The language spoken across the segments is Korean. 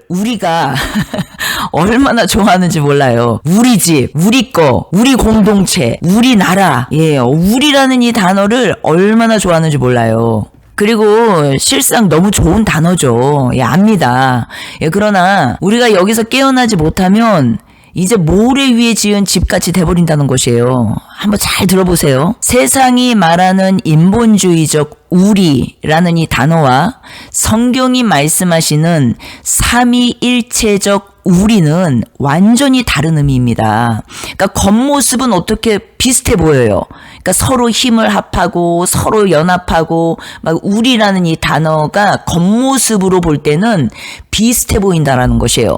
우리가 얼마나 좋아하는지 몰라요. 우리 집, 우리 거, 우리 공동체, 우리나라. 예, 우리라는 이 단어를 얼마나 좋아하는지 몰라요. 그리고 실상 너무 좋은 단어죠. 예, 압니다. 예, 그러나 우리가 여기서 깨어나지 못하면 이제 모래 위에 지은 집같이 돼버린다는 것이에요. 한번 잘 들어보세요. 세상이 말하는 인본주의적 우리라는 이 단어와 성경이 말씀하시는 삼위일체적 우리는 완전히 다른 의미입니다. 그러니까 겉모습은 어떻게 비슷해 보여요. 그러니까 서로 힘을 합하고 서로 연합하고 막 우리라는 이 단어가 겉모습으로 볼 때는 비슷해 보인다라는 것이에요.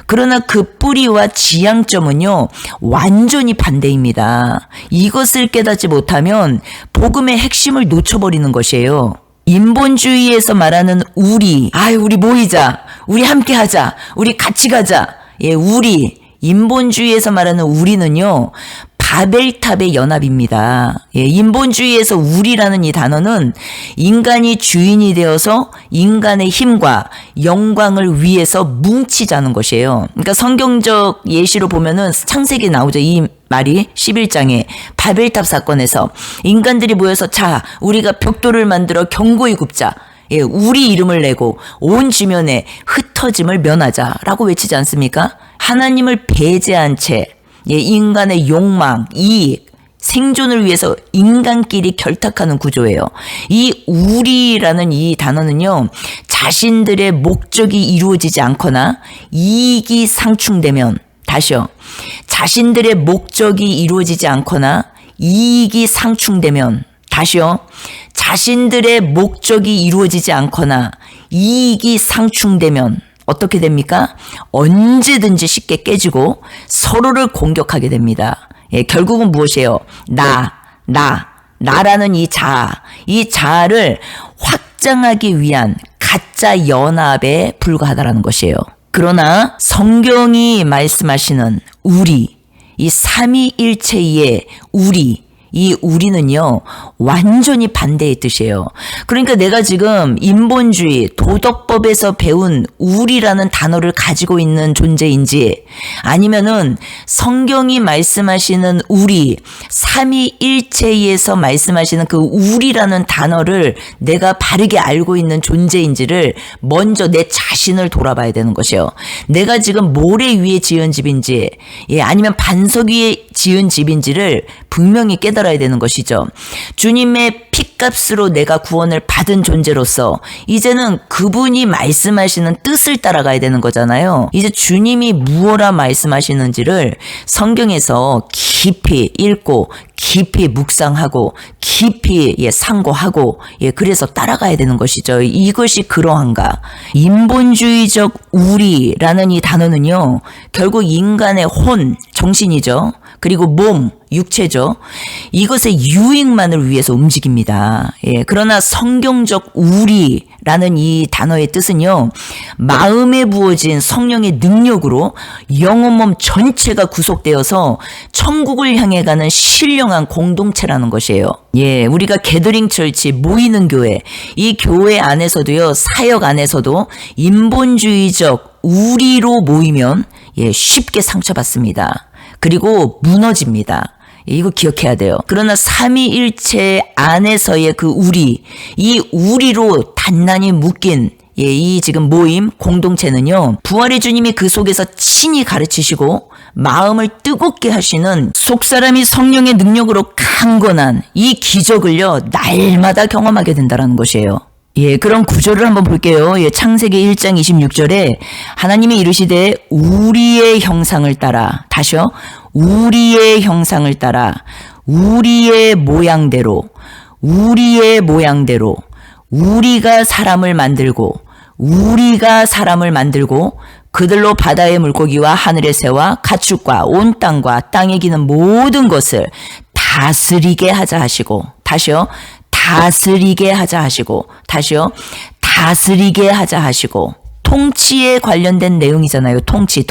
그러나 그 뿌리와 지향점은요, 완전히 반대입니다. 이것을 깨닫지 못하면 복음의 핵심을 놓쳐버리는 것이에요. 인본주의에서 말하는 우리, 우리 모이자, 우리 함께 하자, 우리 같이 가자. 예, 우리. 인본주의에서 말하는 우리는요, 바벨탑의 연합입니다. 예, 인본주의에서 우리라는 이 단어는 인간이 주인이 되어서 인간의 힘과 영광을 위해서 뭉치자는 것이에요. 그러니까 성경적 예시로 보면은 창세기에 나오죠. 이 말이 11장에 바벨탑 사건에서 인간들이 모여서 자, 우리가 벽돌을 만들어 견고히 굽자. 예, 우리 이름을 내고 온 지면에 흩어짐을 면하자라고 외치지 않습니까? 하나님을 배제한 채 예, 인간의 욕망, 이익, 생존을 위해서 인간끼리 결탁하는 구조예요. 이 우리라는 이 단어는요, 자신들의 목적이 이루어지지 않거나 이익이 상충되면, 다시요, 자신들의 목적이 이루어지지 않거나 이익이 상충되면, 다시요, 자신들의 목적이 이루어지지 않거나 이익이 상충되면 어떻게 됩니까? 언제든지 쉽게 깨지고 서로를 공격하게 됩니다. 예, 결국은 무엇이에요? 나라는 이 자아를 확장하기 위한 가짜 연합에 불과하다라는 것이에요. 그러나 성경이 말씀하시는 우리, 이 삼위일체의 우리, 이 우리는요, 완전히 반대의 뜻이에요. 그러니까 내가 지금 인본주의, 도덕법에서 배운 우리라는 단어를 가지고 있는 존재인지, 아니면은 성경이 말씀하시는 우리, 삼위일체에서 말씀하시는 그 우리라는 단어를 내가 바르게 알고 있는 존재인지를 먼저 내 자신을 돌아봐야 되는 것이에요. 내가 지금 모래 위에 지은 집인지, 예, 아니면 반석 위에 지은 집인지를 분명히 깨달아야 되는 것이죠. 주님의 핏값으로 내가 구원을 받은 존재로서 이제는 그분이 말씀하시는 뜻을 따라가야 되는 거잖아요. 이제 주님이 무엇라 말씀하시는지를 성경에서 깊이 읽고 깊이 묵상하고 깊이 상고하고 그래서 따라가야 되는 것이죠. 이것이 그러한가? 인본주의적 우리라는 이 단어는요, 결국 인간의 혼, 정신이죠. 그리고 몸, 육체죠. 이것의 유익만을 위해서 움직입니다. 그러나 성경적 우리라는 이 단어의 뜻은요, 마음에 부어진 성령의 능력으로 영혼 몸 전체가 구속되어서 천국을 향해 가는 신령한 공동체라는 것이에요. 예, 우리가 게더링 철치, 모이는 교회, 이 교회 안에서도요, 사역 안에서도 인본주의적 우리로 모이면 쉽게 상처받습니다. 그리고 무너집니다. 이거 기억해야 돼요. 그러나 삼위일체 안에서의 그 우리, 이 우리로 단단히 묶인 이 지금 모임, 공동체는요, 부활의 주님이 그 속에서 친히 가르치시고 마음을 뜨겁게 하시는 속사람이 성령의 능력으로 강건한 이 기적을요, 날마다 경험하게 된다는 것이에요. 예, 그런 구절을 한번 볼게요. 예, 창세기 1장 26절에 하나님이 이르시되 우리의 형상을 따라, 다시요, 우리의 형상을 따라 우리의 모양대로 우리가 사람을 만들고 그들로 바다의 물고기와 하늘의 새와 가축과 온 땅과 땅에 기는 모든 것을 다스리게 하자 하시고, 다시요, 다스리게 하자 하시고, 통치에 관련된 내용이잖아요. 통치.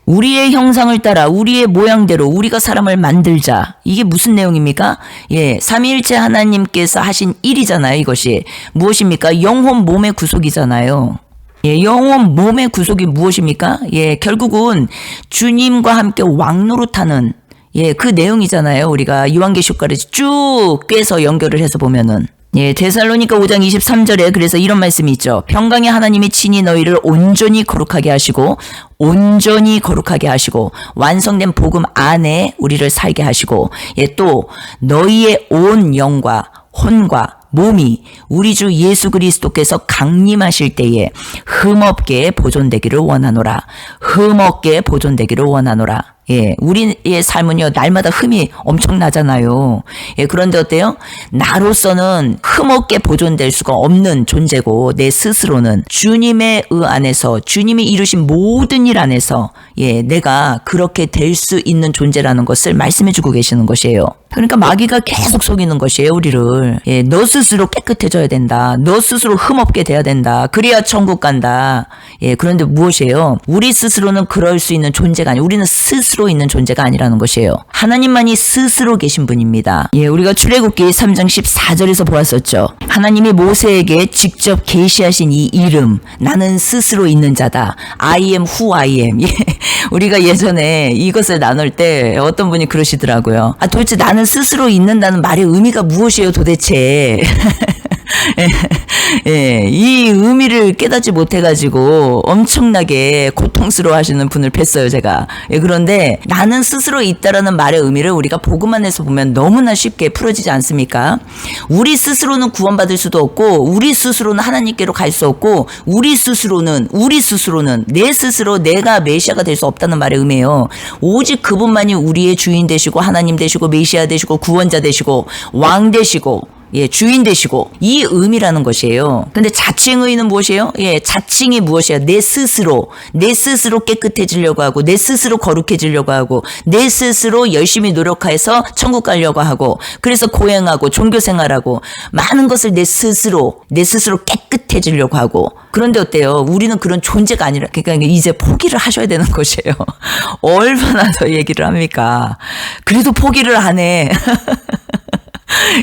우리의 형상을 따라 우리의 모양대로 우리가 사람을 만들자. 이게 무슨 내용입니까? 예, 삼위일체 하나님께서 하신 일이잖아요. 이것이 무엇입니까? 영혼 몸의 구속이잖아요. 예, 영혼 몸의 구속이 무엇입니까? 예, 결국은 주님과 함께 왕노릇하는 예, 그 내용이잖아요. 우리가 요한계시록까지 쭉 꿰서 연결을 해서 보면은. 예, 데살로니가 5장 23절에 그래서 이런 말씀이 있죠. 평강의 하나님이 친히 너희를 온전히 거룩하게 하시고 완성된 복음 안에 우리를 살게 하시고 예, 또 너희의 온 영과 혼과 몸이 우리 주 예수 그리스도께서 강림하실 때에 흠없게 보존되기를 원하노라. 예, 우리의 삶은요, 날마다 흠이 엄청나잖아요. 예, 그런데 어때요? 나로서는 흠없게 보존될 수가 없는 존재고, 내 스스로는 주님의 의 안에서, 주님이 이루신 모든 일 안에서, 예, 내가 그렇게 될 수 있는 존재라는 것을 말씀해주고 계시는 것이에요. 그러니까 마귀가 계속 속이는 것이에요, 우리를. 예, 너 스스로 깨끗해져야 된다. 너 스스로 흠없게 돼야 된다. 그래야 천국 간다. 예, 그런데 무엇이에요? 우리 스스로는 그럴 수 있는 존재가 아니에요. 우리는 스스로 있는 존재가 아니라는 것이에요. 하나님만이 스스로 계신 분입니다. 예, 우리가 출애굽기 3장 14절에서 보았었죠. 하나님이 모세에게 직접 계시하신 이 이름, 나는 스스로 있는 자다. I am who I am. 예, 우리가 예전에 이것을 나눌 때 어떤 분이 그러시더라고요. 아, 도대체 나는 스스로 있는다는 말의 의미가 무엇이에요, 도대체? 예, 이 의미를 깨닫지 못해가지고 엄청나게 고통스러워 하시는 분을 뵀어요, 제가. 예, 그런데 나는 스스로 있다라는 말의 의미를 우리가 복음 안에서 보면 너무나 쉽게 풀어지지 않습니까? 우리 스스로는 구원받을 수도 없고, 우리 스스로는 하나님께로 갈 수 없고, 우리 스스로는 내 스스로 내가 메시아가 될 수 없다는 말의 의미예요. 오직 그분만이 우리의 주인 되시고, 하나님 되시고, 메시아 되시고, 구원자 되시고, 왕 되시고, 예, 주인 되시고, 이 의미라는 것이에요. 근데 자칭의는 무엇이에요? 예, 자칭이 무엇이에요? 내 스스로 깨끗해지려고 하고, 내 스스로 거룩해지려고 하고, 내 스스로 열심히 노력해서 천국 가려고 하고, 그래서 고행하고, 종교생활하고, 많은 것을 내 스스로 깨끗해지려고 하고. 그런데 어때요? 우리는 그런 존재가 아니라, 그러니까 이제 포기를 하셔야 되는 것이에요. 얼마나 더 얘기를 합니까? 그래도 포기를 안 해.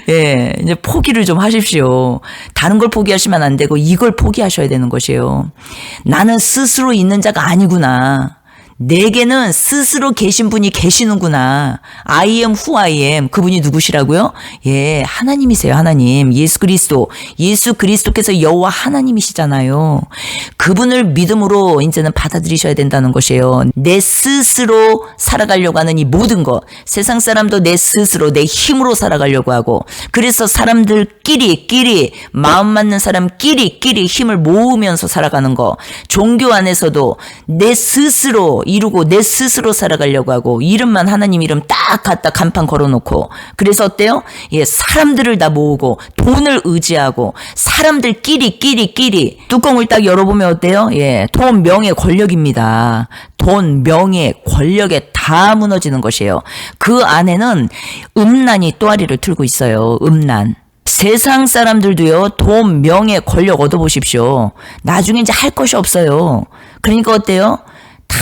예, 이제 포기를 좀 하십시오. 다른 걸 포기하시면 안 되고 이걸 포기하셔야 되는 것이에요. 나는 스스로 있는 자가 아니구나. 내게는 스스로 계신 분이 계시는구나. I am who I am. 그분이 누구시라고요? 예, 하나님이세요, 하나님. 예수 그리스도께서 여호와 하나님이시잖아요. 그분을 믿음으로 이제는 받아들이셔야 된다는 것이에요. 내 스스로 살아가려고 하는 이 모든 것. 세상 사람도 내 스스로, 내 힘으로 살아가려고 하고, 그래서 사람들끼리, 마음 맞는 사람끼리 힘을 모으면서 살아가는 거. 종교 안에서도 내 스스로 이루고 내 스스로 살아가려고 하고, 이름만 하나님 이름 딱 갖다 간판 걸어놓고, 그래서 어때요? 예, 사람들을 다 모으고 돈을 의지하고 사람들끼리 뚜껑을 딱 열어보면 어때요? 예, 돈, 명예, 권력입니다. 돈, 명예, 권력에 다 무너지는 것이에요. 그 안에는 음란이 또아리를 틀고 있어요. 음란. 세상 사람들도요, 돈, 명예, 권력 얻어보십시오. 나중에 이제 할 것이 없어요. 그러니까 어때요? 다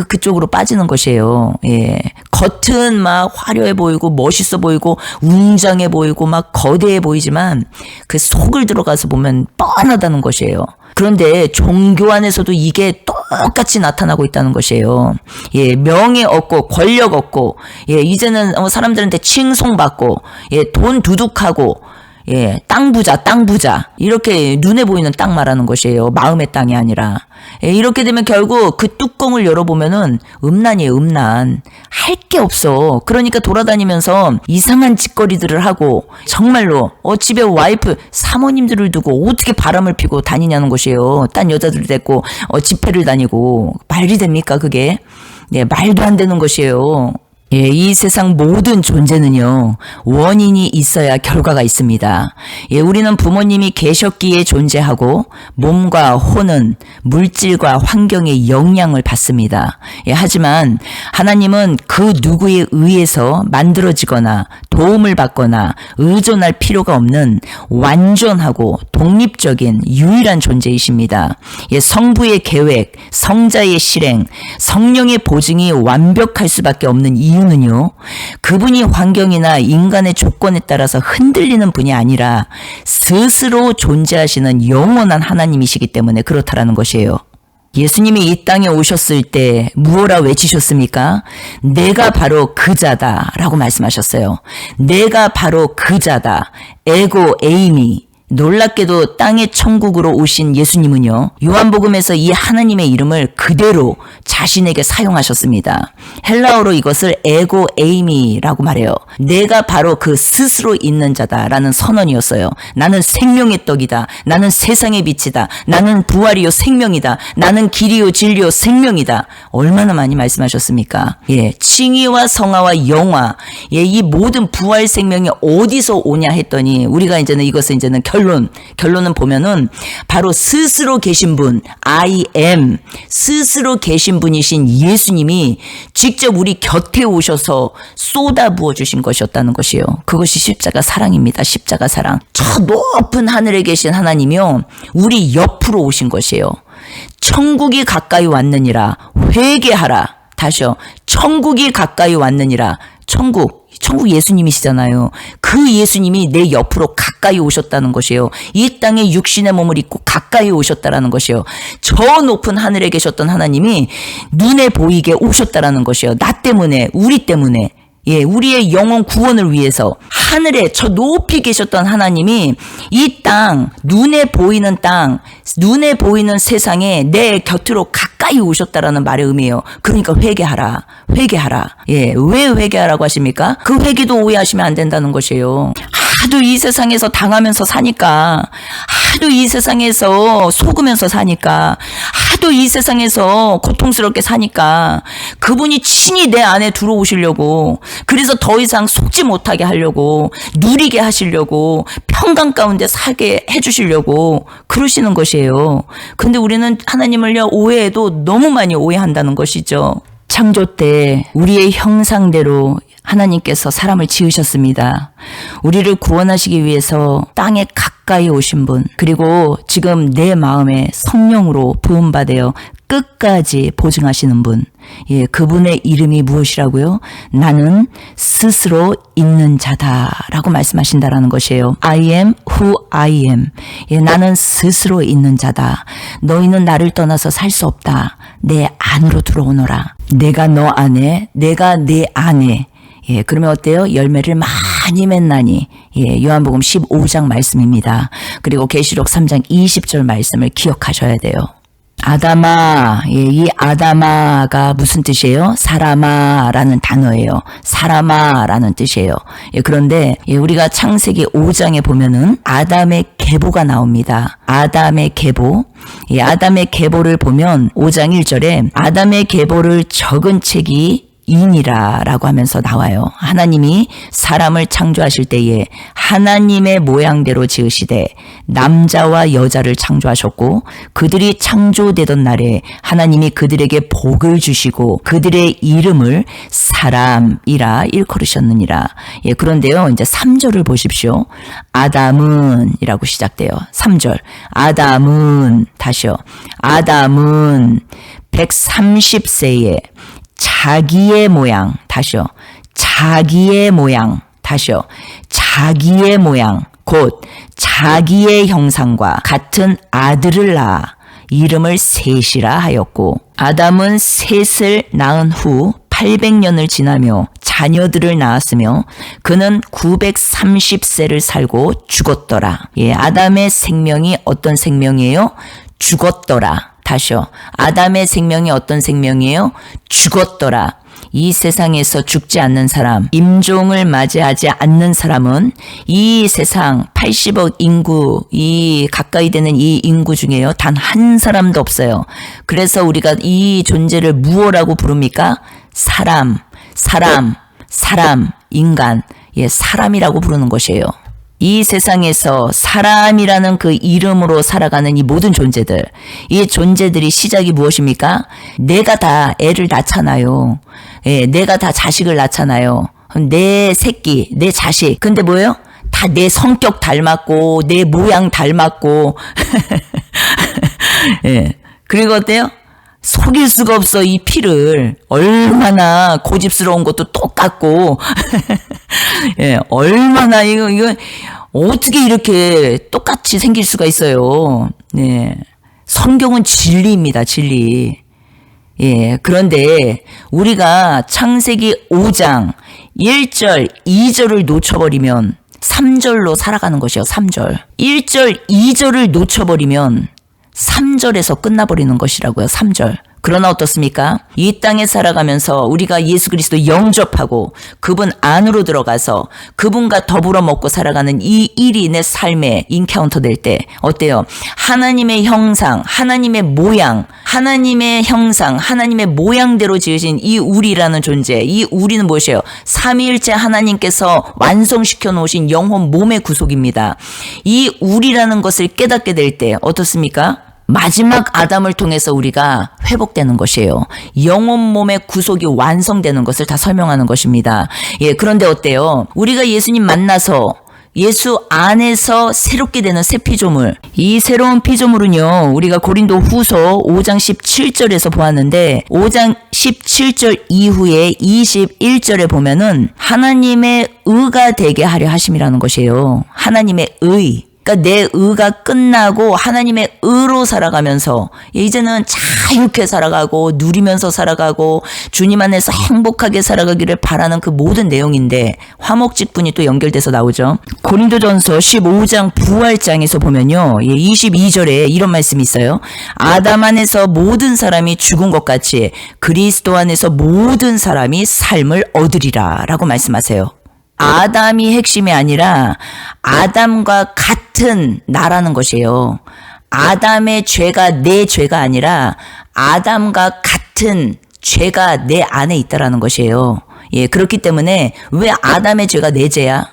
그쪽으로 빠지는 것이에요. 예. 겉은 막 화려해 보이고 멋있어 보이고 웅장해 보이고 막 거대해 보이지만 그 속을 들어가서 보면 뻔하다는 것이에요. 그런데 종교 안에서도 이게 똑같이 나타나고 있다는 것이에요. 예, 명예 얻고 권력 얻고, 예, 이제는 사람들한테 칭송받고, 예, 돈 두둑하고, 예, 땅 부자. 이렇게 눈에 보이는 땅 말하는 것이에요. 마음의 땅이 아니라. 예, 이렇게 되면 결국 그 뚜껑을 열어보면은 음란이에요, 음란. 할 게 없어. 그러니까 돌아다니면서 이상한 짓거리들을 하고, 정말로, 집에 와이프, 사모님들을 두고 어떻게 바람을 피고 다니냐는 것이에요. 딴 여자들 데리고, 집회를 다니고. 말이 됩니까, 그게? 예, 말도 안 되는 것이에요. 예, 이 세상 모든 존재는요, 원인이 있어야 결과가 있습니다. 예, 우리는 부모님이 계셨기에 존재하고, 몸과 혼은 물질과 환경의 영향을 받습니다. 예, 하지만 하나님은 그 누구에 의해서 만들어지거나 도움을 받거나 의존할 필요가 없는 완전하고 독립적인 유일한 존재이십니다. 예, 성부의 계획, 성자의 실행, 성령의 보증이 완벽할 수밖에 없는 이유 이유는요, 그분이 환경이나 인간의 조건에 따라서 흔들리는 분이 아니라 스스로 존재하시는 영원한 하나님이시기 때문에 그렇다라는 것이에요. 예수님이 이 땅에 오셨을 때 무엇라 외치셨습니까? 내가 바로 그 자다라고 말씀하셨어요. 내가 바로 그 자다. 에고 에이미. 놀랍게도 땅의 천국으로 오신 예수님은요, 요한복음에서 이 하나님의 이름을 그대로 자신에게 사용하셨습니다. 헬라어로 이것을 에고 에이미라고 말해요. 내가 바로 그 스스로 있는 자다라는 선언이었어요. 나는 생명의 떡이다. 나는 세상의 빛이다. 나는 부활이요 생명이다. 나는 길이요 진리요 생명이다. 얼마나 많이 말씀하셨습니까? 예, 칭의와 성화와 영화, 예, 이 모든 부활 생명이 어디서 오냐 했더니 우리가 이것은 결론은 보면은 바로 스스로 계신 분, I am, 스스로 계신 분이신 예수님이 직접 우리 곁에 오셔서 쏟아부어 주신 것이었다는 것이에요. 그것이 십자가 사랑입니다. 십자가 사랑. 저 높은 하늘에 계신 하나님이요, 우리 옆으로 오신 것이에요. 천국이 가까이 왔느니라 회개하라. 다시요. 천국이 가까이 왔느니라. 천국 예수님이시잖아요. 그 예수님이 내 옆으로 가까이 오셨다는 것이에요. 이 땅에 육신의 몸을 입고 가까이 오셨다라는 것이에요. 저 높은 하늘에 계셨던 하나님이 눈에 보이게 오셨다라는 것이에요. 나 때문에, 우리 때문에. 예, 우리의 영혼 구원을 위해서 하늘에 저 높이 계셨던 하나님이 이 땅, 눈에 보이는 세상에 내 곁으로 가까이 오셨다라는 말의 의미예요. 그러니까 회개하라. 예, 왜 회개하라고 하십니까? 그 회개도 오해하시면 안 된다는 것이에요. 하도 이 세상에서 당하면서 사니까, 하도 이 세상에서 속으면서 사니까, 하도 이 세상에서 고통스럽게 사니까 그분이 친히 내 안에 들어오시려고, 그래서 더 이상 속지 못하게 하려고, 누리게 하시려고, 평강 가운데 살게 해주시려고 그러시는 것이에요. 근데 우리는 하나님을요, 오해해도 너무 많이 오해한다는 것이죠. 창조 때 우리의 형상대로 하나님께서 사람을 지으셨습니다. 우리를 구원하시기 위해서 땅에 가까이 오신 분, 그리고 지금 내 마음에 성령으로 부음받아요 끝까지 보증하시는 분, 예, 그분의 이름이 무엇이라고요? 나는 스스로 있는 자다라고 말씀하신다라는 것이에요. I am who I am. 예, 나는 스스로 있는 자다. 너희는 나를 떠나서 살 수 없다. 내 안으로 들어오너라. 내가 너 안에, 내가 내 안에. 예, 그러면 어때요? 열매를 많이 맺나니. 예, 요한복음 15장 말씀입니다. 그리고 계시록 3장 20절 말씀을 기억하셔야 돼요. 아담아, 예, 이 아담아가 무슨 뜻이에요? 사람아라는 단어예요. 사람아라는 뜻이에요. 예, 그런데 우리가 창세기 5장에 보면은 아담의 계보가 나옵니다. 아담의 계보. 예, 아담의 계보를 보면 5장 1절에 아담의 계보를 적은 책이 인이라라고 하면서 나와요. 하나님이 사람을 창조하실 때에 하나님의 모양대로 지으시되 남자와 여자를 창조하셨고, 그들이 창조되던 날에 하나님이 그들에게 복을 주시고 그들의 이름을 사람이라 일컬으셨느니라. 예, 그런데요, 이제 3절을 보십시오. 아담은 이라고 시작돼요. 3절. 아담은, 다시요. 아담은 130세에 자기의 모양, 다시요. 자기의 모양, 다시요. 자기의 모양, 곧 자기의 형상과 같은 아들을 낳아 이름을 셋이라 하였고, 아담은 셋을 낳은 후 800년을 지나며 자녀들을 낳았으며 그는 930세를 살고 죽었더라. 예, 아담의 생명이 어떤 생명이에요? 죽었더라. 다시요. 아담의 생명이 어떤 생명이에요? 죽었더라. 이 세상에서 죽지 않는 사람, 임종을 맞이하지 않는 사람은 이 세상 80억 인구, 이 가까이 되는 이 인구 중에요, 단 한 사람도 없어요. 그래서 우리가 이 존재를 무엇라고 부릅니까? 사람, 인간, 예, 사람이라고 부르는 것이에요. 이 세상에서 사람이라는 그 이름으로 살아가는 이 모든 존재들, 이 존재들이 시작이 무엇입니까? 내가 다 애를 낳잖아요. 예, 내가 다 자식을 낳잖아요. 내 새끼, 내 자식. 근데 뭐예요? 다 내 성격 닮았고, 내 모양 닮았고. 예. 그리고 어때요? 속일 수가 없어. 이 피를 얼마나 고집스러운 것도 똑같고 예, 얼마나 이거 어떻게 이렇게 똑같이 생길 수가 있어요. 네. 성경은 진리입니다. 진리. 예, 그런데 우리가 창세기 5장 1절, 2절을 놓쳐버리면 3절로 살아가는 것이요. 3절. 1절, 2절을 놓쳐버리면 3절에서 끝나버리는 것이라고요. 3절. 그러나 어떻습니까? 이 땅에 살아가면서 우리가 예수 그리스도 영접하고 그분 안으로 들어가서 그분과 더불어 먹고 살아가는 이 일이 내 삶에 인카운터 될 때 어때요? 하나님의 형상, 하나님의 모양, 하나님의 형상, 하나님의 모양대로 지으신 이 우리라는 존재, 이 우리는 무엇이에요? 삼위일체 하나님께서 완성시켜 놓으신 영혼 몸의 구속입니다. 이 우리라는 것을 깨닫게 될 때 어떻습니까? 마지막 아담을 통해서 우리가 회복되는 것이에요. 영혼 몸의 구속이 완성되는 것을 다 설명하는 것입니다. 예, 그런데 어때요? 우리가 예수님 만나서 예수 안에서 새롭게 되는 새 피조물. 이 새로운 피조물은요, 우리가 고린도 후서 5장 17절에서 보았는데 5장 17절 이후에 21절에 보면은 하나님의 의가 되게 하려 하심이라는 것이에요. 하나님의 의. 그러니까 내 의가 끝나고 하나님의 의로 살아가면서 이제는 자유롭게 살아가고 누리면서 살아가고 주님 안에서 행복하게 살아가기를 바라는 그 모든 내용인데 화목직분이 또 연결돼서 나오죠. 고린도전서 15장 부활장에서 보면요. 22절에 이런 말씀이 있어요. 아담 안에서 모든 사람이 죽은 것 같이 그리스도 안에서 모든 사람이 삶을 얻으리라 라고 말씀하세요. 아담이 핵심이 아니라 아담과 같은 나라는 것이에요. 아담의 죄가 내 죄가 아니라 아담과 같은 죄가 내 안에 있다라는 것이에요. 예, 그렇기 때문에 왜 아담의 죄가 내 죄야?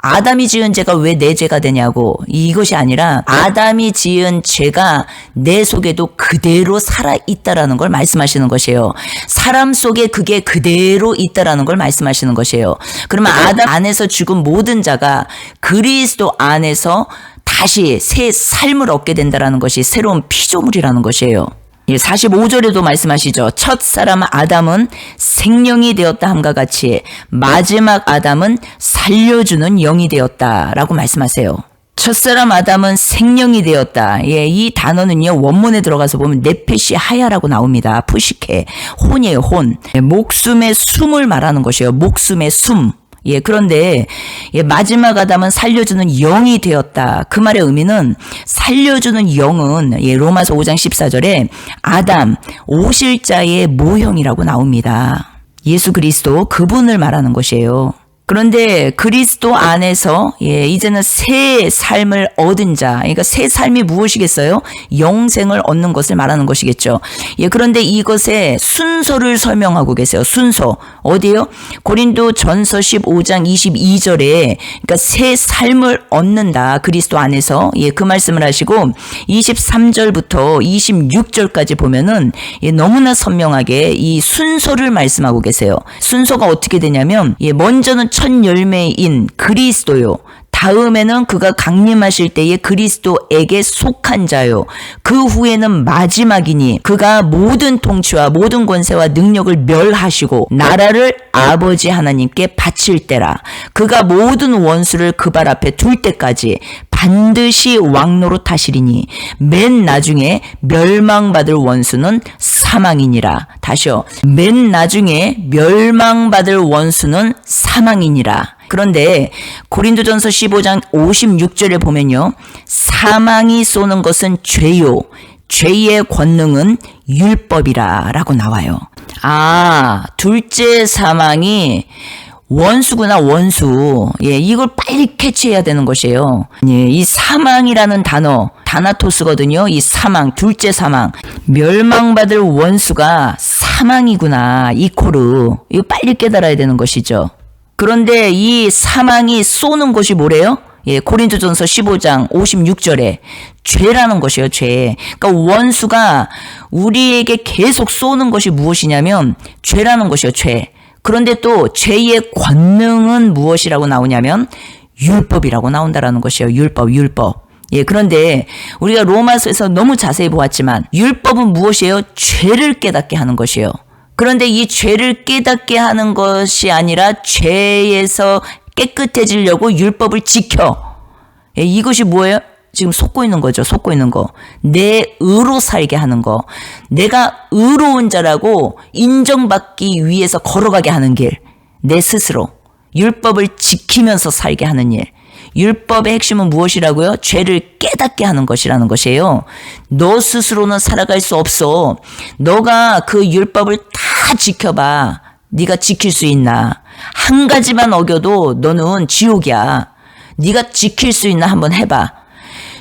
아담이 지은 죄가 왜 내 죄가 되냐고. 이것이 아니라 아담이 지은 죄가 내 속에도 그대로 살아있다라는 걸 말씀하시는 것이에요. 사람 속에 그게 그대로 있다라는 걸 말씀하시는 것이에요. 그러면 아담 안에서 죽은 모든 자가 그리스도 안에서 다시 새 삶을 얻게 된다라는 것이 새로운 피조물이라는 것이에요. 45절에도 말씀하시죠. 첫 사람 아담은 생명이 되었다 함과 같이 마지막 아담은 살려주는 영이 되었다라고 말씀하세요. 첫사람 아담은 생명이 되었다. 예, 이 단어는요 원문에 들어가서 보면 네페시 하야라고 나옵니다. 푸시케 혼이에요. 혼. 목숨의 숨을 말하는 것이에요. 목숨의 숨. 예, 그런데 마지막 아담은 살려주는 영이 되었다. 그 말의 의미는 살려주는 영은 로마서 5장 14절에 아담 오실 자의 모형이라고 나옵니다. 예수 그리스도 그분을 말하는 것이에요. 그런데 그리스도 안에서 이제는 새 삶을 얻은 자, 그러니까 새 삶이 무엇이겠어요? 영생을 얻는 것을 말하는 것이겠죠. 그런데 이것의 순서를 설명하고 계세요. 순서 어디요? 고린도 전서 15장 22절에 그러니까 새 삶을 얻는다. 그리스도 안에서 그 말씀을 하시고 23절부터 26절까지 보면은 너무나 선명하게 이 순서를 말씀하고 계세요. 순서가 어떻게 되냐면 먼저는 첫 열매인 그리스도요. 다음에는 그가 강림하실 때에 그리스도에게 속한 자요. 그 후에는 마지막이니 그가 모든 통치와 모든 권세와 능력을 멸하시고 나라를 아버지 하나님께 바칠 때라. 그가 모든 원수를 그 발 앞에 둘 때까지 반드시 왕노릇 하시리니 맨 나중에 멸망받을 원수는 사망이니라. 다시요. 맨 나중에 멸망받을 원수는 사망이니라. 그런데 고린도전서 15장 56절에 보면요. 사망이 쏘는 것은 죄요. 죄의 권능은 율법이라 라고 나와요. 아, 둘째 사망이 원수구나, 원수. 이걸 빨리 캐치해야 되는 것이에요. 이 사망이라는 단어, 다나토스거든요. 이 사망, 둘째 사망. 멸망받을 원수가 사망이구나, 이코르. 이거 빨리 깨달아야 되는 것이죠. 그런데 이 사망이 쏘는 것이 뭐래요? 고린도전서 15장 56절에 죄라는 것이에요. 죄. 그러니까 원수가 우리에게 계속 쏘는 것이 무엇이냐면 죄라는 것이에요. 죄. 그런데 또 죄의 권능은 무엇이라고 나오냐면 율법이라고 나온다라는 것이에요. 율법. 예, 그런데 우리가 로마서에서 너무 자세히 보았지만 율법은 무엇이에요? 죄를 깨닫게 하는 것이에요. 그런데 이 죄를 깨닫게 하는 것이 아니라 죄에서 깨끗해지려고 율법을 지켜. 예, 이것이 뭐예요? 지금 속고 있는 거죠. 속고 있는 거. 내 의로 살게 하는 거. 내가 의로운 자라고 인정받기 위해서 걸어가게 하는 길. 내 스스로. 율법을 지키면서 살게 하는 일. 율법의 핵심은 무엇이라고요? 죄를 깨닫게 하는 것이라는 것이에요. 너 스스로는 살아갈 수 없어. 너가 그 율법을 다 지켜봐. 네가 지킬 수 있나? 한 가지만 어겨도 너는 지옥이야. 네가 지킬 수 있나 한번 해봐.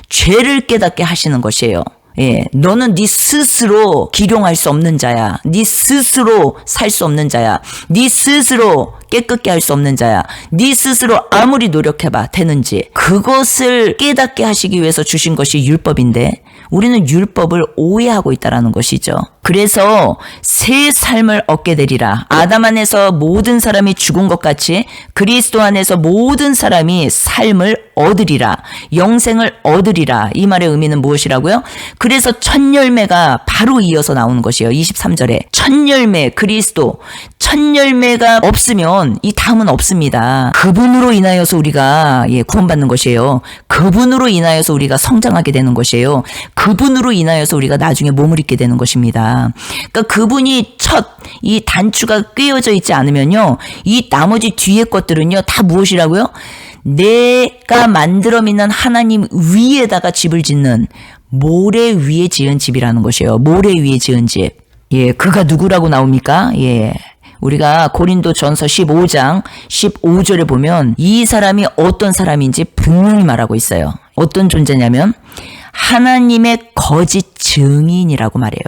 죄를 깨닫게 하시는 것이에요. 예, 너는 네 스스로 기룡할 수 없는 자야. 네 스스로 살 수 없는 자야. 네 스스로 깨끗게 할 수 없는 자야. 네 스스로 아무리 노력해봐 되는지. 그것을 깨닫게 하시기 위해서 주신 것이 율법인데 우리는 율법을 오해하고 있다는 것이죠. 그래서 새 삶을 얻게 되리라. 아담 안에서 모든 사람이 죽은 것 같이 그리스도 안에서 모든 사람이 삶을 얻으리라. 영생을 얻으리라. 이 말의 의미는 무엇이라고요? 그래서 첫 열매가 바로 이어서 나오는 것이에요. 23절에 첫 열매 그리스도. 첫 열매가 없으면 이 다음은 없습니다. 그분으로 인하여서 우리가 구원받는 것이에요. 그분으로 인하여서 우리가 성장하게 되는 것이에요. 그분으로 인하여서 우리가 나중에 몸을 입게 되는 것입니다. 그러니까 그분이 첫 이 단추가 꿰어져 있지 않으면요. 이 나머지 뒤에 것들은요. 다 무엇이라고요? 내가 만들어 믿는 하나님 위에다가 집을 짓는 모래 위에 지은 집이라는 것이에요. 모래 위에 지은 집. 예, 그가 누구라고 나옵니까? 예. 우리가 고린도전서 15장 15절에 보면 이 사람이 어떤 사람인지 분명히 말하고 있어요. 어떤 존재냐면 하나님의 거짓 증인이라고 말해요.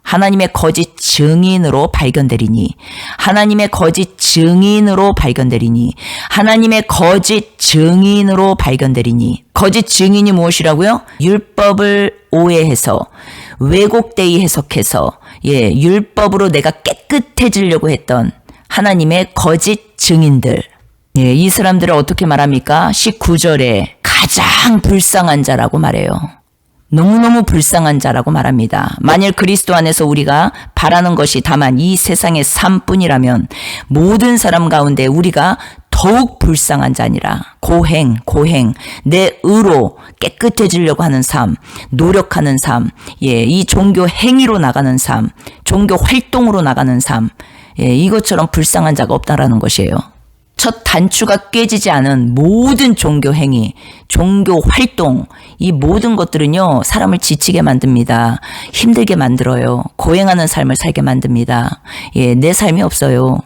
하나님의 거짓 증인으로 발견되리니 하나님의 거짓 증인으로 발견되리니 하나님의 거짓 증인으로 발견되리니 거짓 증인이 무엇이라고요? 율법을 오해해서 왜곡되이 해석해서 율법으로 내가 깨끗해지려고 했던 하나님의 거짓 증인들. 이 사람들을 어떻게 말합니까? 19절에 가장 불쌍한 자라고 말해요. 너무너무 불쌍한 자라고 말합니다. 만일 그리스도 안에서 우리가 바라는 것이 다만 이 세상의 삶뿐이라면 모든 사람 가운데 우리가 더욱 불쌍한 자니라. 고행, 내 의로 깨끗해지려고 하는 삶, 노력하는 삶, 이 종교 행위로 나가는 삶, 종교 활동으로 나가는 삶, 이것처럼 불쌍한 자가 없다라는 것이에요. 첫 단추가 깨지지 않은 모든 종교 행위, 종교 활동, 이 모든 것들은요, 사람을 지치게 만듭니다. 힘들게 만들어요. 고행하는 삶을 살게 만듭니다. 내 삶이 없어요.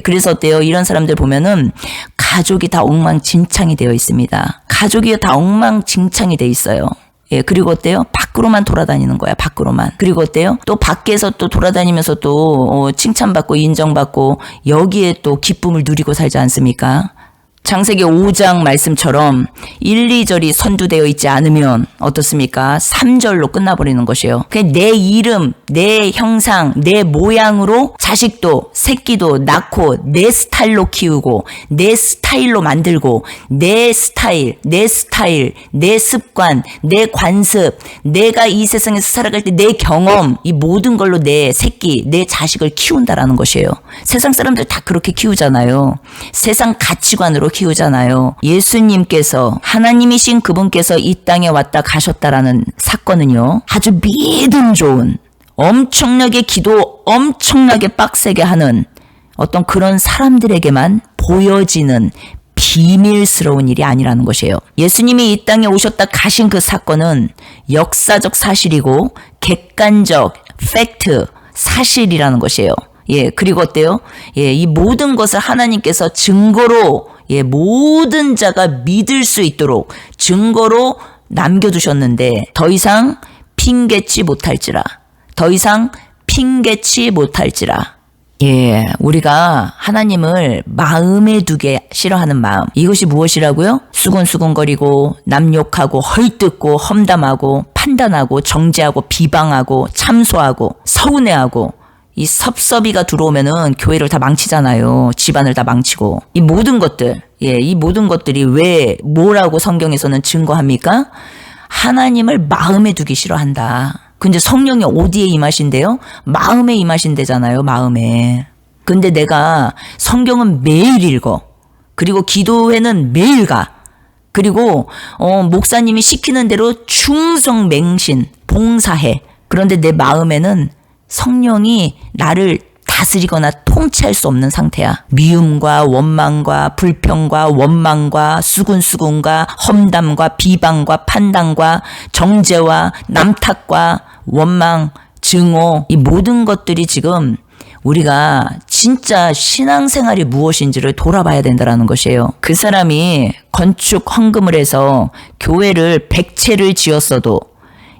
그래서 어때요? 이런 사람들 보면은 가족이 다 엉망진창이 되어 있습니다. 가족이 다 엉망진창이 되어 있어요. 그리고 어때요? 밖으로만 돌아다니는 거야, 밖으로만. 그리고 어때요? 또 밖에서 또 돌아다니면서 또 칭찬받고 인정받고 여기에 또 기쁨을 누리고 살지 않습니까? 창세기 5장 말씀처럼 1, 2절이 선두되어 있지 않으면 어떻습니까? 3절로 끝나버리는 것이에요. 그냥 내 이름, 내 형상, 내 모양으로 자식도 새끼도 낳고 내 스타일로 키우고 내 스타일로 만들고 내 스타일, 내 습관, 내 관습, 내가 이 세상에서 살아갈 때 내 경험, 이 모든 걸로 내 새끼, 내 자식을 키운다라는 것이에요. 세상 사람들 다 그렇게 키우잖아요. 세상 가치관으로 키우잖아요. 예수님께서 하나님이신 그분께서 이 땅에 왔다 가셨다라는 사건은요. 아주 믿음 좋은 엄청나게 기도 엄청나게 빡세게 하는 어떤 그런 사람들에게만 보여지는 비밀스러운 일이 아니라는 것이에요. 예수님이 이 땅에 오셨다 가신 그 사건은 역사적 사실이고 객관적 팩트 사실이라는 것이에요. 그리고 어때요? 이 모든 것을 하나님께서 증거로 모든 자가 믿을 수 있도록 증거로 남겨두셨는데 더 이상 핑계치 못할지라. 더 이상 핑계치 못할지라. 우리가 하나님을 마음에 두게 싫어하는 마음. 이것이 무엇이라고요? 수근수근거리고 남 욕하고 헐뜯고 험담하고 판단하고 정죄하고 비방하고 참소하고 서운해하고 이 섭섭이가 들어오면은 교회를 다 망치잖아요. 집안을 다 망치고. 이 모든 것들, 이 모든 것들이 왜 뭐라고 성경에서는 증거합니까? 하나님을 마음에 두기 싫어한다. 근데 성령이 어디에 임하신대요? 마음에 임하신대잖아요. 마음에. 근데 내가 성경은 매일 읽어. 그리고 기도회는 매일 가. 그리고 목사님이 시키는 대로 충성 맹신 봉사해. 그런데 내 마음에는 성령이 나를 다스리거나 통치할 수 없는 상태야. 미움과 원망과 불평과 원망과 수군수군과 험담과 비방과 판단과 정죄와 남탓과 원망, 증오, 이 모든 것들이 지금 우리가 진짜 신앙생활이 무엇인지를 돌아봐야 된다는 것이에요. 그 사람이 건축 헌금을 해서 교회를 100채를 지었어도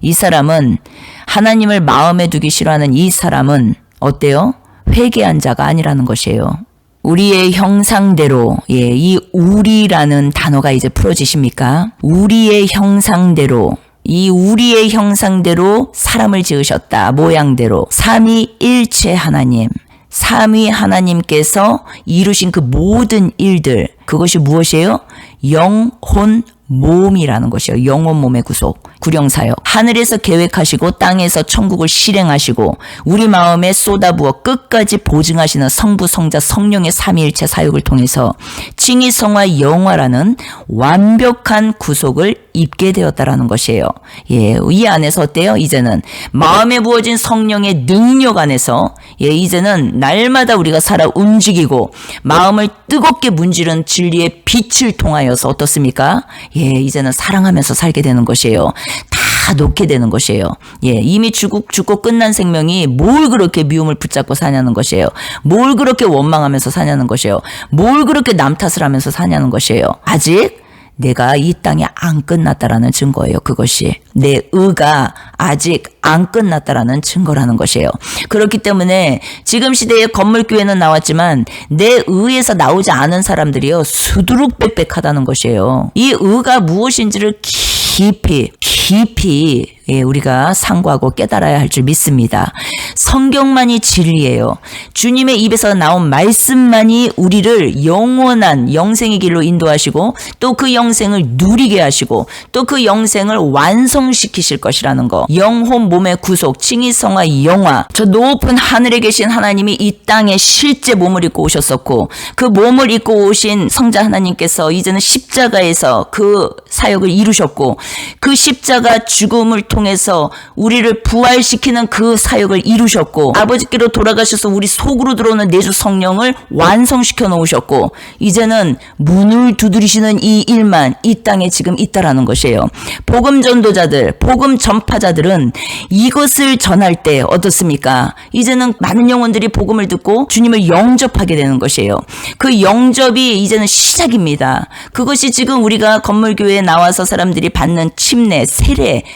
이 사람은 하나님을 마음에 두기 싫어하는 이 사람은 어때요? 회개한 자가 아니라는 것이에요. 우리의 형상대로, 이 우리라는 단어가 이제 풀어지십니까? 우리의 형상대로, 이 우리의 형상대로 사람을 지으셨다. 모양대로. 삼위일체 하나님. 삼위 하나님께서 이루신 그 모든 일들, 그것이 무엇이에요? 영혼 몸이라는 것이요. 영혼 몸의 구속. 구령사역. 하늘에서 계획하시고 땅에서 천국을 실행하시고 우리 마음에 쏟아부어 끝까지 보증하시는 성부 성자 성령의 삼위일체 사역을 통해서 칭의성화 영화라는 완벽한 구속을 입게 되었다라는 것이에요. 이 안에서 어때요? 이제는 마음에 부어진 성령의 능력 안에서 이제는 날마다 우리가 살아 움직이고 마음을 뜨겁게 문지른 진리의 빛을 통하여서 어떻습니까? 이제는 사랑하면서 살게 되는 것이에요. 다 놓게 되는 것이에요. 이미 죽고 끝난 생명이 뭘 그렇게 미움을 붙잡고 사냐는 것이에요. 뭘 그렇게 원망하면서 사냐는 것이에요. 뭘 그렇게 남 탓을 하면서 사냐는 것이에요. 아직 내가 이 땅이 안 끝났다라는 증거예요. 그것이 내 의가 아직 안 끝났다라는 증거라는 것이에요. 그렇기 때문에 지금 시대에 건물교회는 나왔지만 내 의에서 나오지 않은 사람들이요 수두룩빽빽하다는 것이에요. 이 의가 무엇인지를 깊이 우리가 상고하고 깨달아야 할 줄 믿습니다. 성경만이 진리예요. 주님의 입에서 나온 말씀만이 우리를 영원한 영생의 길로 인도하시고 또 그 영생을 누리게 하시고 또 그 영생을 완성시키실 것이라는 거. 영혼 몸의 구속, 칭의성화 영화. 저 높은 하늘에 계신 하나님이 이 땅에 실제 몸을 입고 오셨었고 그 몸을 입고 오신 성자 하나님께서 이제는 십자가에서 그 사역을 이루셨고 그 십자가 죽음을 통해서 우리를 부활시키는 그 사역을 이루셨고 아버지께로 돌아가셔서 우리 속으로 들어오는 내주 성령을 완성시켜 놓으셨고 이제는 문을 두드리시는 이 일만 이 땅에 지금 있다라는 것이에요. 복음 전도자들, 복음 전파자들은 이것을 전할 때 어떻습니까? 이제는 많은 영혼들이 복음을 듣고 주님을 영접하게 되는 것이에요. 그 영접이 이제는 시작입니다. 그것이 지금 우리가 건물교회에 나와서 사람들이 받는 침례,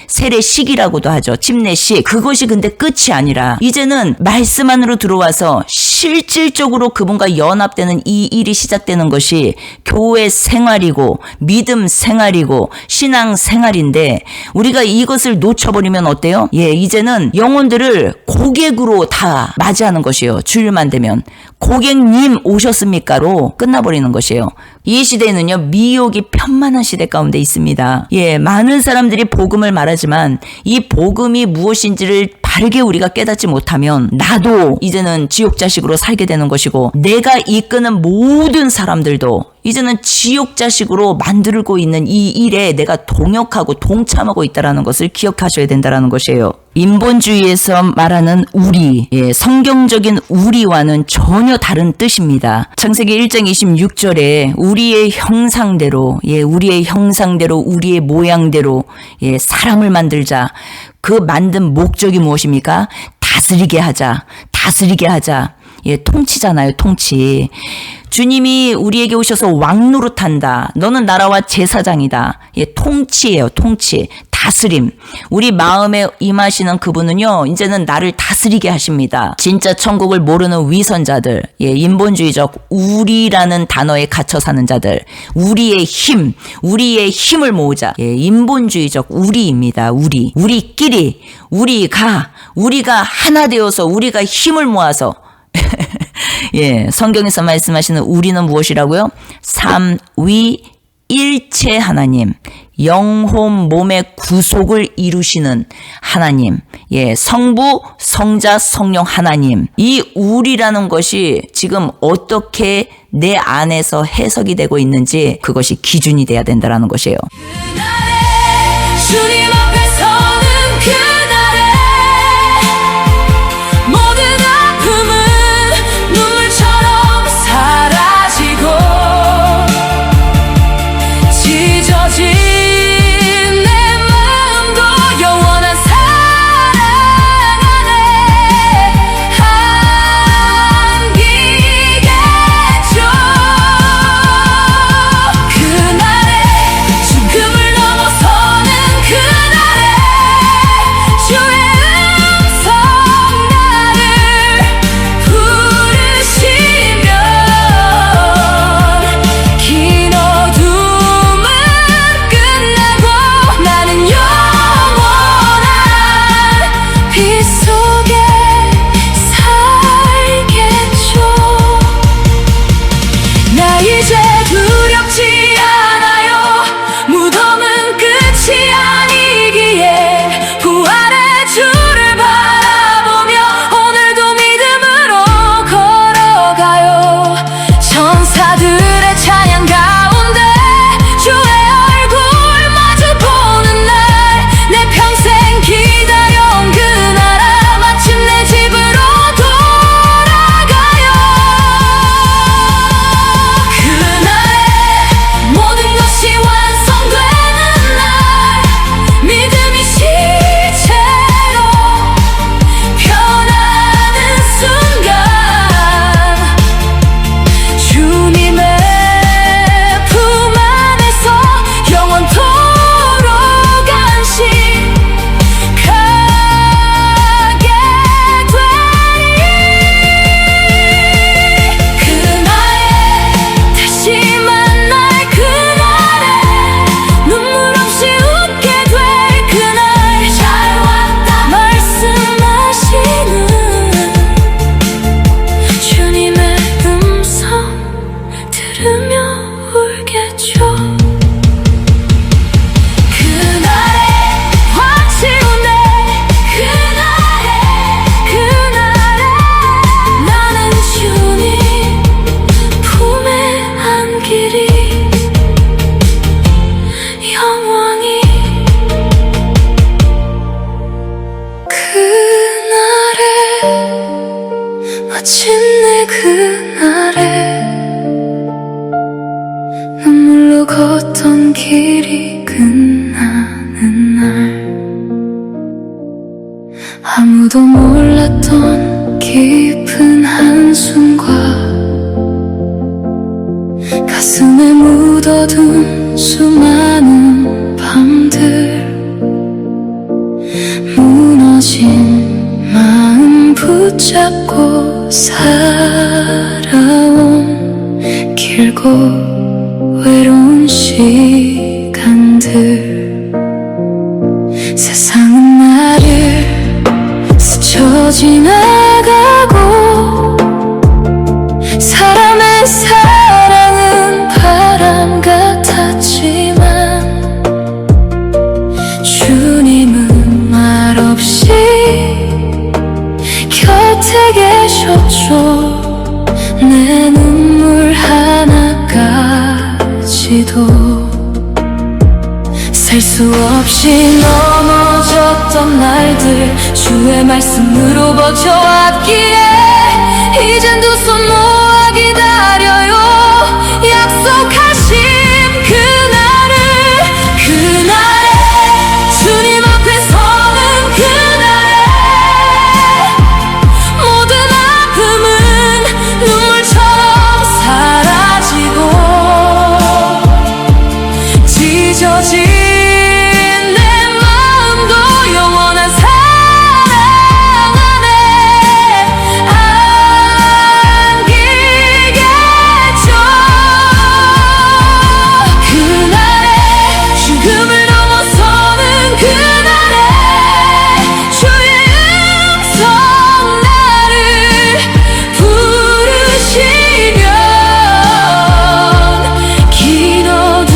세례식이라고도 하죠. 침례식. 그것이 근데 끝이 아니라 이제는 말씀 안으로 들어와서 실질적으로 그분과 연합되는 이 일이 시작되는 것이 교회 생활이고 믿음 생활이고 신앙 생활인데 우리가 이것을 놓쳐버리면 어때요? 이제는 영혼들을 고객으로 다 맞이하는 것이에요. 주일만 되면 고객님 오셨습니까로 끝나버리는 것이에요. 이 시대에는요 미혹이 편만한 시대 가운데 있습니다. 많은 사람들이 복음을 말하지만 이 복음이 무엇인지를 바르게 우리가 깨닫지 못하면 나도 이제는 지옥 자식으로 살게 되는 것이고 내가 이끄는 모든 사람들도 이제는 지옥 자식으로 만들고 있는 이 일에 내가 동역하고 동참하고 있다는 것을 기억하셔야 된다는 것이에요. 인본주의에서 말하는 우리, 성경적인 우리와는 전혀 다른 뜻입니다. 창세기 1장 26절에 우리의 형상대로, 우리의 형상대로, 우리의 모양대로, 사람을 만들자. 그 만든 목적이 무엇입니까? 다스리게 하자. 통치잖아요, 통치. 주님이 우리에게 오셔서 왕 노릇한다. 너는 나라와 제사장이다. 통치예요, 통치. 다스림. 우리 마음에 임하시는 그분은요, 이제는 나를 다스리게 하십니다. 진짜 천국을 모르는 위선자들, 인본주의적 우리라는 단어에 갇혀 사는 자들, 우리의 힘을 모으자. 인본주의적 우리입니다. 우리끼리, 우리가 하나 되어서 우리가 힘을 모아서 성경에서 말씀하시는 우리는 무엇이라고요? 삼위일체 삼위일체 하나님, 영혼 몸의 구속을 이루시는 하나님, 성부, 성자, 성령 하나님, 이 우리라는 것이 지금 어떻게 내 안에서 해석이 되고 있는지 그것이 기준이 돼야 된다는 것이에요. 그날에 주님 앞에 서는 그날에 모든 아픔은 눈물처럼 사라지고 찢어진 내 마음도 영원한 사랑 안에 안기겠죠. 그날에 죽음을 넘어서는 그날에 주의 음성 나를 부르시면 긴 어둠은 끝나고 나는 영원한 빛 속에 살겠죠. 나 이제 두렵지 않아요. 무덤은 끝이 아니기에 부활의 주를 바라보며 오늘도 믿음으로 걸어가요. 천사들의 찬양 가운데 주의 얼굴 마주 보는 날 내 평생 기다려온 그 나라 마침내 집으로 돌아가요. 그날에 모든 것이 완성되는 날 믿음이 실체로 변하는 순간 주님의 품 안에서 영원토록 안식하게 되리. 그날에 다시 만날 그날에 눈물 없이 웃게 될 그날 잘 왔다 말씀하시는 주님의 음성 들으며 울겠죠. 그날에 확실한 내 그날에 나는 주님 품에 안기리 영원히. 그날에 마침내 그날에 눈물로 걷던 길이 끝나는 날 아무도 몰랐던 깊은 한숨과 가슴에 묻어둔 수많은 밤들 무너진 마음 붙잡고 살아온 길고 외로운 시간들 세상은 나를 스쳐 지나가고 사람의 사랑은 바람 같았지만 주님은 말없이 곁에 계셨죠. 내 눈물 하나까지도 셀 수 없이 넘어졌던 날들 주의 말씀으로 버텨왔기에 이젠 두 손 모아 기다려요. 약속하신 그날에 주님 앞에 서는 그날에 모든 아픔은 눈물처럼 사라지고 찢어진 내 마음도 영원한 사랑 안에 안기겠죠. 그날에 죽음을 넘어서는 그날에 주의 음성 나를 부르시면 긴 어둠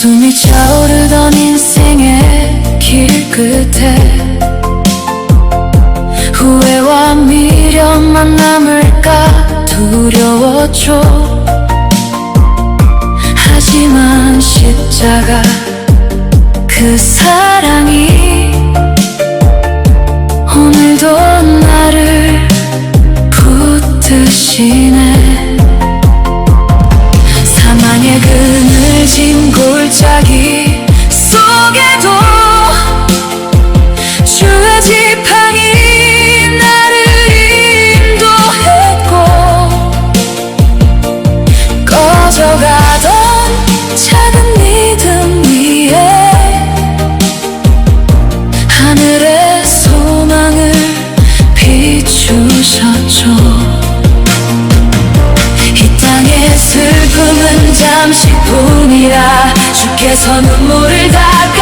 숨이 차오르던 인생의 길 끝에 후회와 미련만 남을까 두려웠죠. 하지만 십자가 그 사랑이 오늘도 나를 붙드시네. 사망의 그늘진 골짜기 속에도 주의 지팡이 나를 인도했고 꺼져가던 작은 믿음 위에 하늘의 소망을 비추셨죠. 이 땅의 슬픔은 잠시뿐이라 주께서 눈물을 닦아